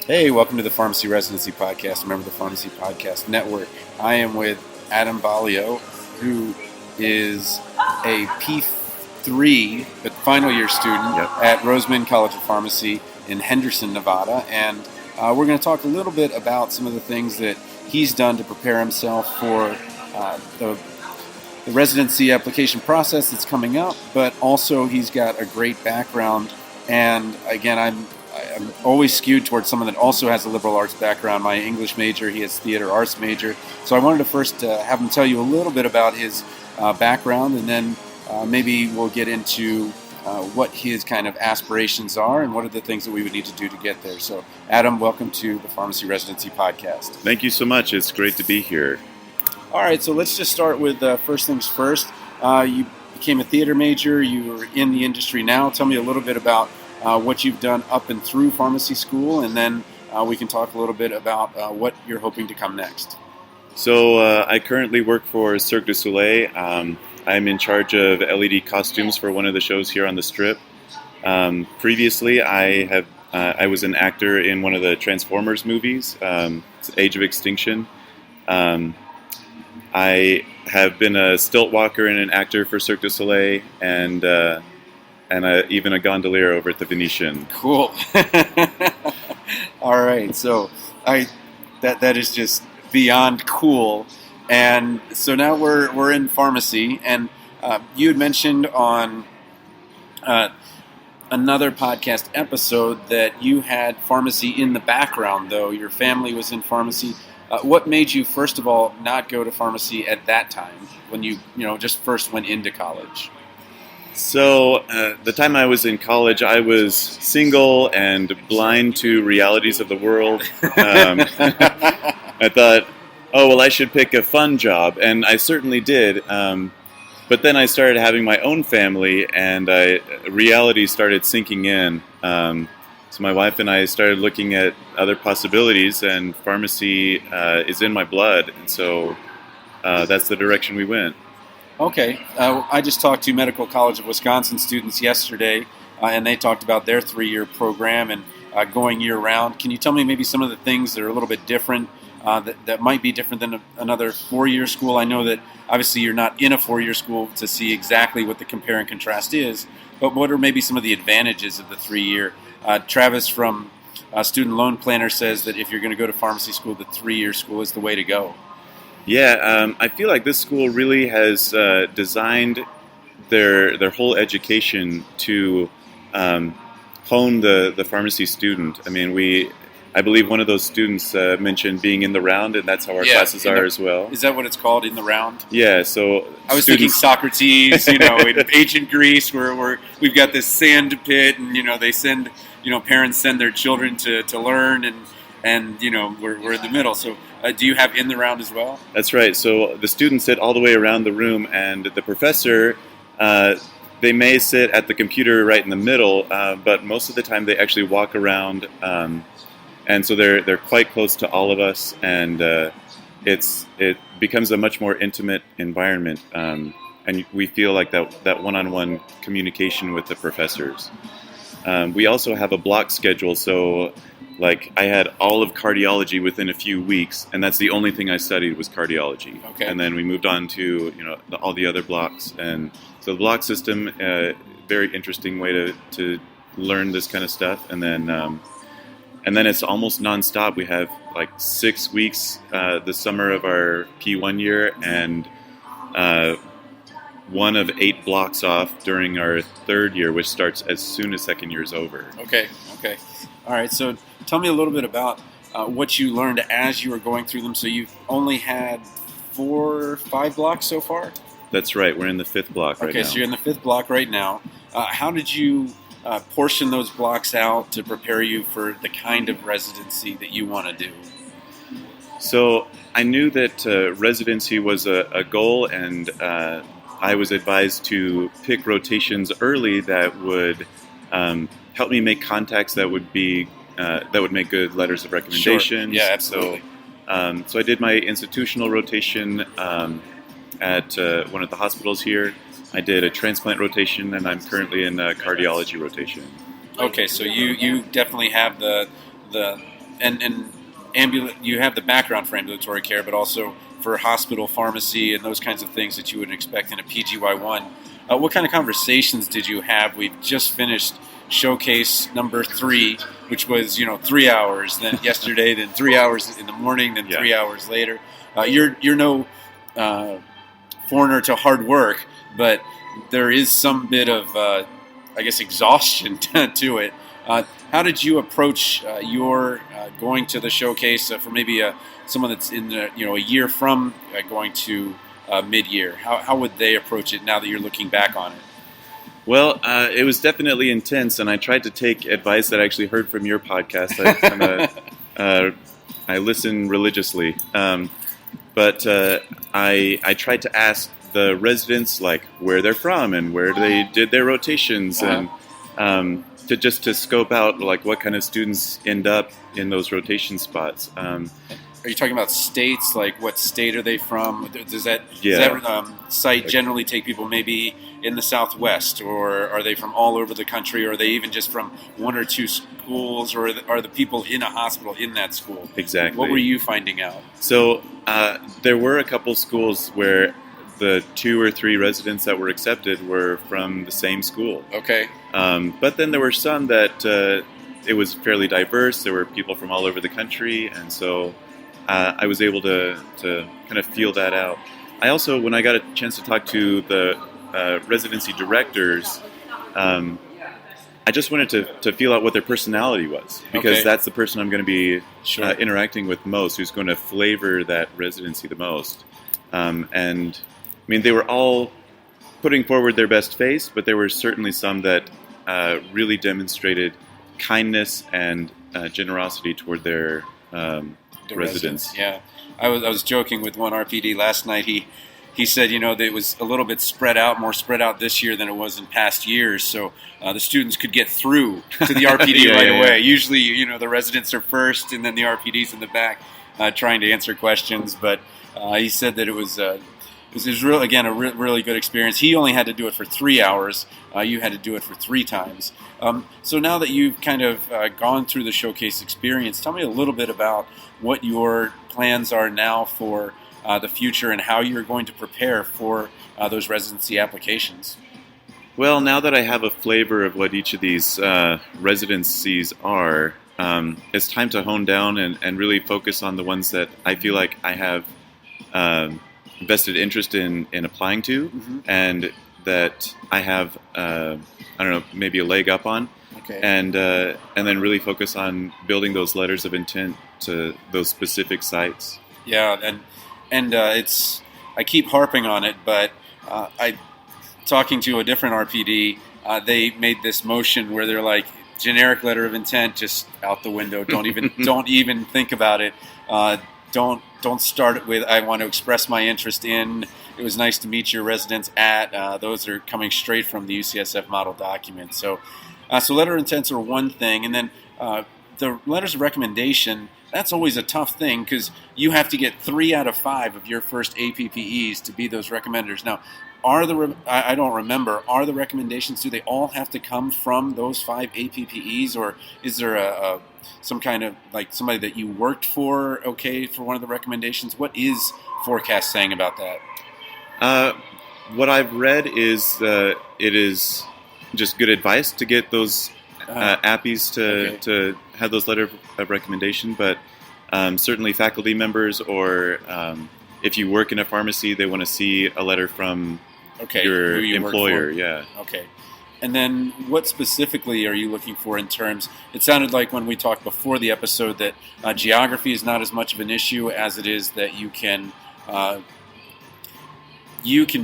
Hey, welcome to the Pharmacy Residency Podcast, a member of the Pharmacy Podcast Network. I am with Adam Baillio, who is a P3, but final year student at Roseman College of Pharmacy in Henderson, Nevada. And we're going to talk a little bit about some of the things that he's done to prepare himself for the residency application process that's coming up, but also he's got a great background. And again, I'm always skewed towards someone that also has a liberal arts background. My English major, he has theater arts major. So I wanted to first have him tell you a little bit about his background, and then maybe we'll get into what his kind of aspirations are and what are the things that we would need to do to get there. So Adam, welcome to the Pharmacy Residency Podcast. Thank you so much. It's great to be here. All right, so let's just start with first things first. You became a theater major. You are in the industry now. Tell me a little bit about what you've done up and through pharmacy school, and then we can talk a little bit about what you're hoping to come next. So I currently work for Cirque du Soleil. I'm in charge of LED costumes for one of the shows here on the Strip. Previously, I was an actor in one of the Transformers movies, Age of Extinction. I have been a stilt walker and an actor for Cirque du Soleil, and even a gondolier over at the Venetian. Cool. All right, so that is just beyond cool. And so now we're in pharmacy, and you had mentioned on another podcast episode that you had pharmacy in the background, though your family was in pharmacy. What made you, first of all, not go to pharmacy at that time when you just first went into college? So the time I was in college, I was single and blind to realities of the world. I thought, oh, well, I should pick a fun job, and I certainly did. But then I started having my own family, and reality started sinking in. So my wife and I started looking at other possibilities, and pharmacy is in my blood, and so that's the direction we went. Okay. I just talked to Medical College of Wisconsin students yesterday, and they talked about their 3-year program and going year-round. Can you tell me maybe some of the things that are a little bit different, that might be different than another 4-year school? I know that obviously you're not in a 4-year school to see exactly what the compare and contrast is, but what are maybe some of the advantages of the 3-year? Travis from Student Loan Planner says that if you're going to go to pharmacy school, the 3-year school is the way to go. Yeah, I feel like this school really has designed their whole education to hone the pharmacy student. I mean, I believe one of those students mentioned being in the round, and that's how our classes are as well. Is that what it's called, in the round? Yeah, so I was thinking Socrates, in ancient Greece, where we've got this sand pit, and they send, parents send their children to learn, and we're in the middle. So do you have in the round as well? That's right. So the students sit all the way around the room, and the professor, they may sit at the computer right in the middle, but most of the time they actually walk around. And so they're quite close to all of us, and it becomes a much more intimate environment, and we feel like that one-on-one communication with the professors. We also have a block schedule, so like I had all of cardiology within a few weeks, and that's the only thing I studied was cardiology. Okay. And then we moved on to all the other blocks, and so the block system, very interesting way to learn this kind of stuff, and then it's almost nonstop. We have like 6 weeks the summer of our P1 year, and one of 8 blocks off during our 3rd year, which starts as soon as 2nd year is over. Okay. All right, so tell me a little bit about what you learned as you were going through them. So you've only had 4 or 5 blocks so far? That's right. We're in the 5th block right now. Okay, so you're in the 5th block right now. How did you portion those blocks out to prepare you for the kind of residency that you want to do? So I knew that residency was a goal, and I was advised to pick rotations early that would help me make contacts that would make good letters of recommendation. Sure. Yeah, absolutely. So I did my institutional rotation at one of the hospitals here. I did a transplant rotation, and I'm currently in a cardiology rotation. Okay, so you definitely have the you have the background for ambulatory care, but also for hospital pharmacy and those kinds of things that you would expect in a PGY1. What kind of conversations did you have? We've just finished showcase number 3, which was 3 hours. Then yesterday, then 3 hours in the morning, then 3 hours later. You're no foreigner to hard work, but there is some bit of exhaustion to it. How did you approach your going to the showcase for maybe someone that's in a year from going to mid-year? How would they approach it now that you're looking back on it? Well, it was definitely intense, and I tried to take advice that I actually heard from your podcast. I listen religiously, but I tried to ask the residents where they're from and where they did their rotations, and to scope out what kind of students end up in those rotation spots. Are you talking about states? What state are they from? Does that site generally take people maybe in the Southwest, or are they from all over the country, or are they even just from one or two schools, or are the people in a hospital in that school? Exactly. What were you finding out? So there were a couple schools where the 2 or 3 residents that were accepted were from the same school. Okay. But then there were some that it was fairly diverse. There were people from all over the country, and so I was able to kind of feel that out. I also, when I got a chance to talk to the residency directors, I just wanted to feel out what their personality was, because that's the person I'm going to be interacting with most, who's going to flavor that residency the most. And I mean, they were all putting forward their best face, but there were certainly some that really demonstrated kindness and generosity toward their residents. Yeah, I was joking with one RPD last night. He said, that it was a little bit more spread out this year than it was in past years, so the students could get through to the RPD away. Usually, the residents are first, and then the RPD's in the back trying to answer questions. But he said that it was really good experience. He only had to do it for 3 hours. You had to do it for 3 times. So now that you've kind of gone through the showcase experience, tell me a little bit about what your plans are now for the future and how you're going to prepare for those residency applications. Well, now that I have a flavor of what each of these residencies are, it's time to hone down and really focus on the ones that I feel like I have vested interest in applying to, and that I have, maybe a leg up on. Okay. And then really focus on building those letters of intent to those specific sites. Yeah, and I keep harping on it, but talking to a different RPD, they made this motion where they're like, generic letter of intent, just out the window. Don't even think about it. Don't start it with, I want to express my interest in. It was nice to meet your residents at. Those are coming straight from the UCSF model document. So letter of intents are one thing, and then the letters of recommendation. That's always a tough thing because you have to get 3 out of 5 of your first APPEs to be those recommenders. Now, I don't remember. Are the recommendations? Do they all have to come from those 5 APPEs, or is there some kind of somebody that you worked for for one of the recommendations? What is Forecast saying about that? What I've read is it is just good advice to get those APPEs to have those letter of recommendation, but certainly faculty members or if you work in a pharmacy, they want to see a letter from your employer. Yeah. Okay. And then what specifically are you looking for in terms, it sounded like when we talked before the episode that geography is not as much of an issue as it is that you can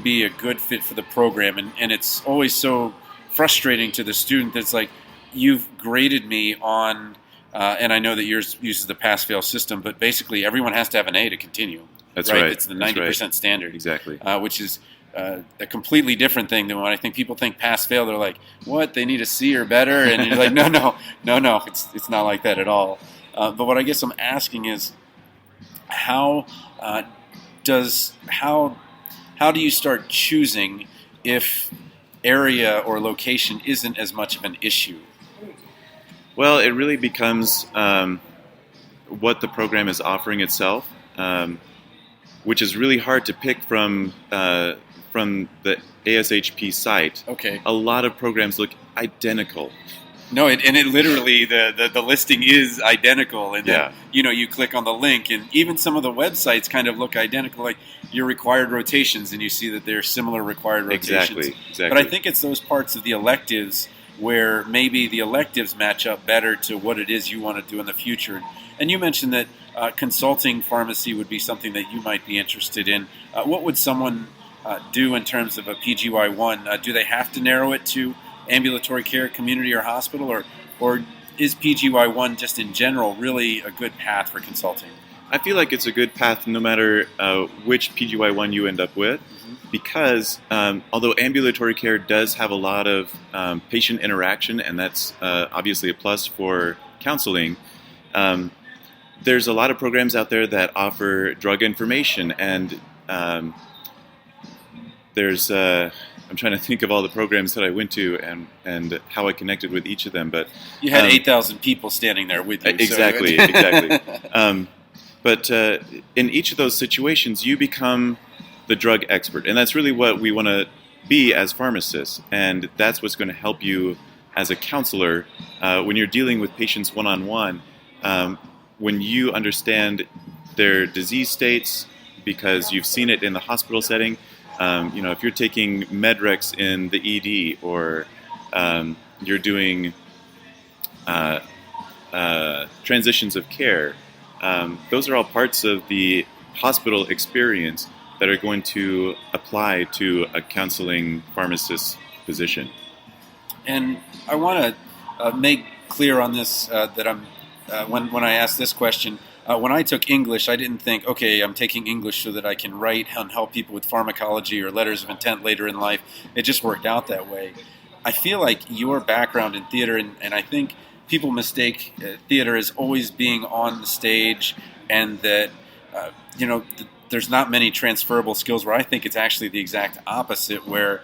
be a good fit for the program. And it's always so frustrating to the student that's like, you've graded me on, and I know that yours uses the pass-fail system, but basically everyone has to have an A to continue. That's right. It's the 90% standard. Exactly. Which is a completely different thing than when I think people think pass-fail. They're like, what? They need a C or better? And you're like, no. It's not like that at all. But what I guess I'm asking is, how do you start choosing if area or location isn't as much of an issue? Well, it really becomes what the program is offering itself, which is really hard to pick from the ASHP site. Okay. A lot of programs look identical. No, it literally, the listing is identical, and then, you click on the link, and even some of the websites kind of look identical, like your required rotations, and you see that they're similar required rotations. Exactly. But I think it's those parts of the electives where maybe the electives match up better to what it is you want to do in the future. And you mentioned that consulting pharmacy would be something that you might be interested in. What would someone do in terms of a PGY1? Do they have to narrow it to ambulatory care, community, or hospital, or is PGY1 just in general really a good path for consulting? I feel like it's a good path no matter which PGY1 you end up with, because although ambulatory care does have a lot of patient interaction, and that's obviously a plus for counseling, there's a lot of programs out there that offer drug information, and there's I'm trying to think of all the programs that I went to and how I connected with each of them. But you had 8,000 people standing there with you. Exactly, exactly. But in each of those situations, you become the drug expert, and that's really what we want to be as pharmacists. And that's what's going to help you as a counselor when you're dealing with patients one-on-one. When you understand their disease states because you've seen it in the hospital setting. If you're taking Medrex in the ED, or you're doing transitions of care, those are all parts of the hospital experience that are going to apply to a counseling pharmacist position. And I want to make clear on this that I'm when I ask this question. When I took English, I didn't think, okay, I'm taking English so that I can write and help people with pharmacology or letters of intent later in life. It just worked out that way. I feel like your background in theater, and I think people mistake theater as always being on the stage, and that, there's not many transferable skills, where I think it's actually the exact opposite, where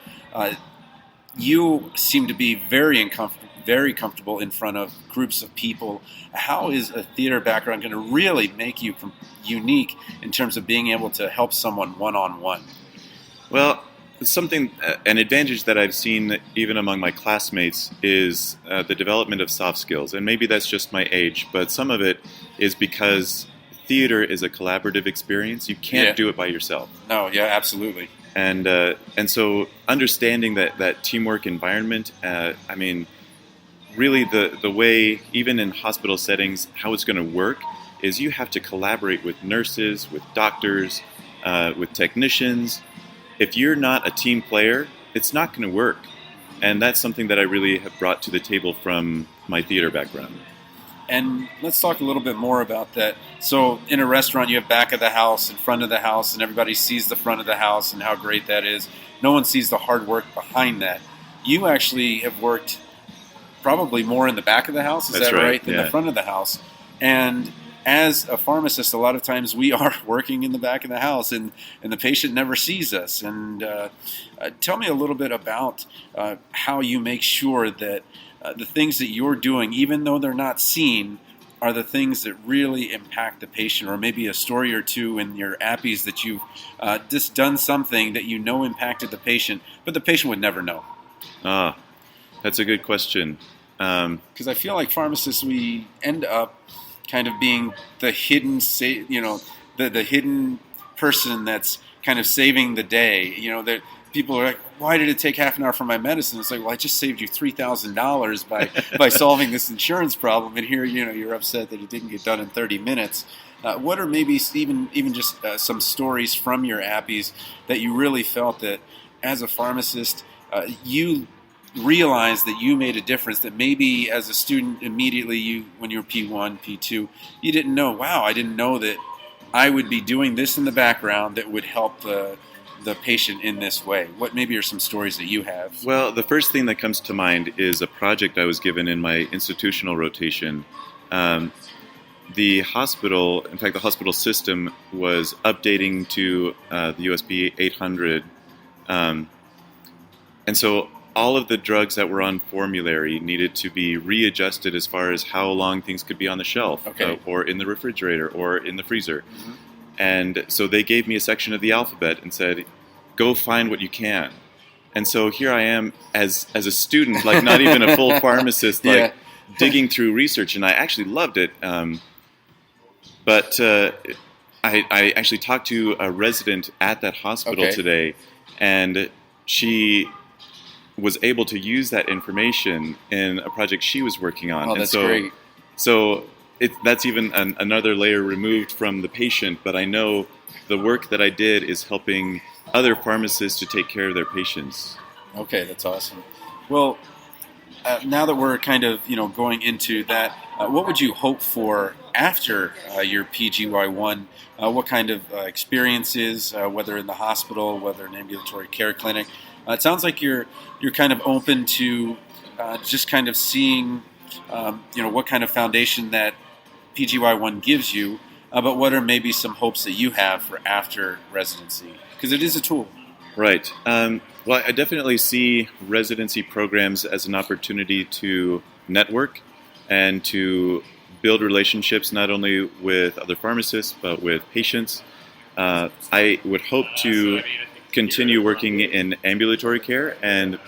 you seem to be very comfortable in front of groups of people. How is a theater background going to really make you unique in terms of being able to help someone one-on-one? Well, an advantage that I've seen even among my classmates is the development of soft skills. And maybe that's just my age, but some of it is because theater is a collaborative experience. You can't do it by yourself. No, yeah, absolutely. And so understanding that teamwork environment, really the way, even in hospital settings, how it's going to work is you have to collaborate with nurses, with doctors, with technicians. If you're not a team player, it's not going to work. And that's something that I really have brought to the table from my theater background. And let's talk a little bit more about that. So in a restaurant, you have back of the house and front of the house, and everybody sees the front of the house and how great that is. No one sees the hard work behind that. You actually have worked probably more in the back of the house, is That's that right, than yeah. the front of the house. And as a pharmacist, a lot of times we are working in the back of the house, and the patient never sees us. And tell me a little bit about how you make sure that the things that you're doing, even though they're not seen, are the things that really impact the patient, or maybe a story or two in your appies that you've just done something that you know impacted the patient, but the patient would never know. That's a good question. Because I feel like pharmacists, we end up kind of being the hidden, the hidden person that's kind of saving the day. That people are like, why did it take half an hour for my medicine? It's like, well, I just saved you $3,000 by solving this insurance problem, and here, you're upset that it didn't get done in 30 minutes. What are maybe even just some stories from your appies that you really felt that as a pharmacist, you realized that you made a difference, that maybe as a student immediately when you were P1, P2, you didn't know, wow, I didn't know that I would be doing this in the background that would help the patient in this way. What maybe are some stories that you have? Well, the first thing that comes to mind is a project I was given in my institutional rotation. The hospital, in fact, the hospital system was updating to the USB 800. And so all of the drugs that were on formulary needed to be readjusted as far as how long things could be on the shelf, or in the refrigerator, or in the freezer. Mm-hmm. And so they gave me a section of the alphabet and said, go find what you can. And so here I am as a student, like not even a full pharmacist, like digging through research, and I actually loved it. But I actually talked to a resident at that hospital today, and she was able to use that information in a project she was working on. Oh, that's great. So that's even another layer removed from the patient, but I know the work that I did is helping other pharmacists to take care of their patients. Okay, that's awesome. Well, now that we're kind of going into that, what would you hope for after your PGY1? What kind of experiences, whether in the hospital, whether in ambulatory care clinic? It sounds like you're kind of open to just kind of seeing what kind of foundation that PGY1 gives you, but what are maybe some hopes that you have for after residency? Because it is a tool. Right. Well, I definitely see residency programs as an opportunity to network and to build relationships not only with other pharmacists but with patients. I would hope to continue working in ambulatory care and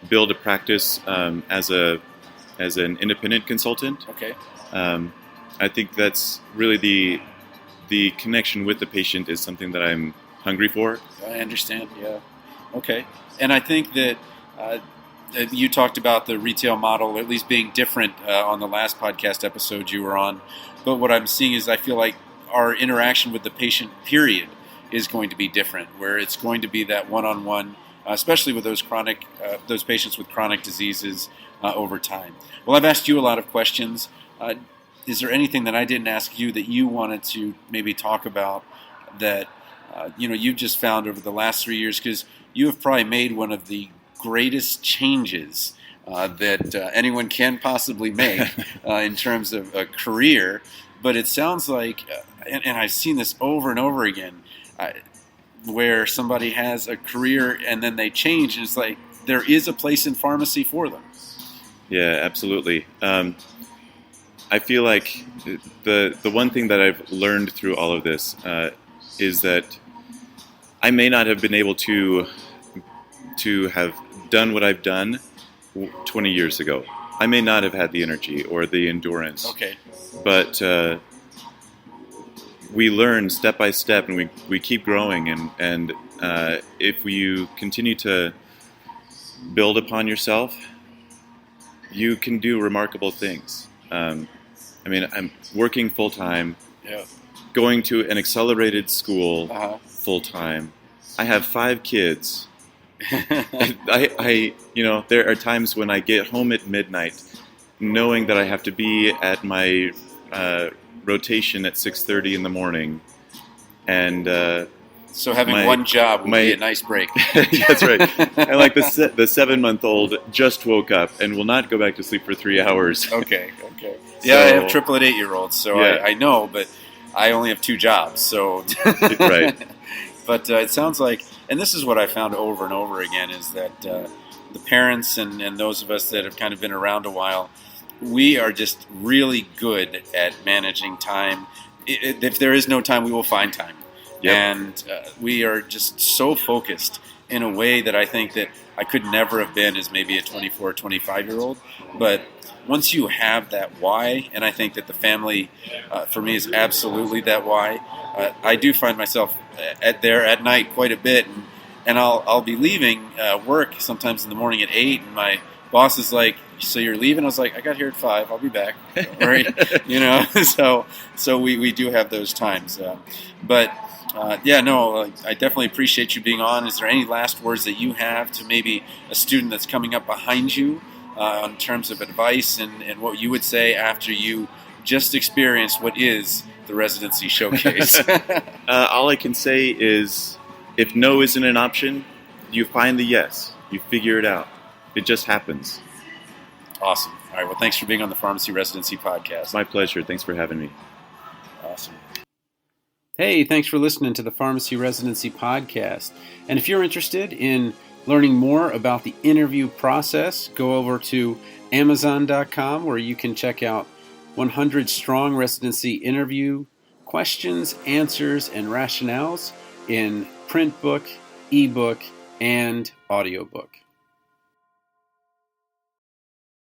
build a practice as an independent consultant. Okay. I think that's really the connection with the patient is something that I'm hungry for. I understand. Yeah. Okay. And I think that you talked about the retail model at least being different on the last podcast episode you were on. But what I'm seeing is I feel like our interaction with the patient, period, is going to be different, where it's going to be that one-on-one, especially with those patients with chronic diseases over time. Well, I've asked you a lot of questions. Is there anything that I didn't ask you that you wanted to maybe talk about that you've just found over the last 3 years? Because you have probably made one of the greatest changes that anyone can possibly make in terms of a career. But it sounds like, and I've seen this over and over again, where somebody has a career and then they change, and it's like there is a place in pharmacy for them. Yeah, absolutely. I feel like the one thing that I've learned through all of this is that I may not have been able to have done what I've done 20 years ago. I may not have had the energy or the endurance. Okay. But we learn step by step, and we keep growing. And if you continue to build upon yourself, you can do remarkable things. I'm working full time, going to an accelerated school full time. I have 5 kids. There are times when I get home at midnight, knowing that I have to be at my rotation at 6:30 in the morning, and so having one job would be a nice break. That's right. And like the 7-month-old just woke up and will not go back to sleep for 3 hours. Okay. Yeah, I have triplet 8-year-olds, so I know, but I only have 2 jobs, so right. But it sounds like, and this is what I found over and over again, is that the parents and those of us that have kind of been around a while, we are just really good at managing time. If there is no time, we will find time. Yep. And we are just so focused in a way that I think that I could never have been as maybe a 24 or 25-year-old. But once you have that why, and I think that the family, for me, is absolutely that why, I do find myself there at night quite a bit. And I'll be leaving work sometimes in the morning at 8, and my boss is like, "So you're leaving?" I was like, "I got here at 5. I'll be back." Right? So we do have those times. I definitely appreciate you being on. Is there any last words that you have to maybe a student that's coming up behind you in terms of advice and what you would say after you just experienced what is the residency showcase? All I can say is, if no isn't an option, you find the yes. You figure it out. It just happens. Awesome. All right. Well, thanks for being on the Pharmacy Residency Podcast. My pleasure. Thanks for having me. Awesome. Hey, thanks for listening to the Pharmacy Residency Podcast. And if you're interested in learning more about the interview process, go over to Amazon.com where you can check out 100 Strong Residency interview questions, answers, and rationales in print book, ebook, and audiobook.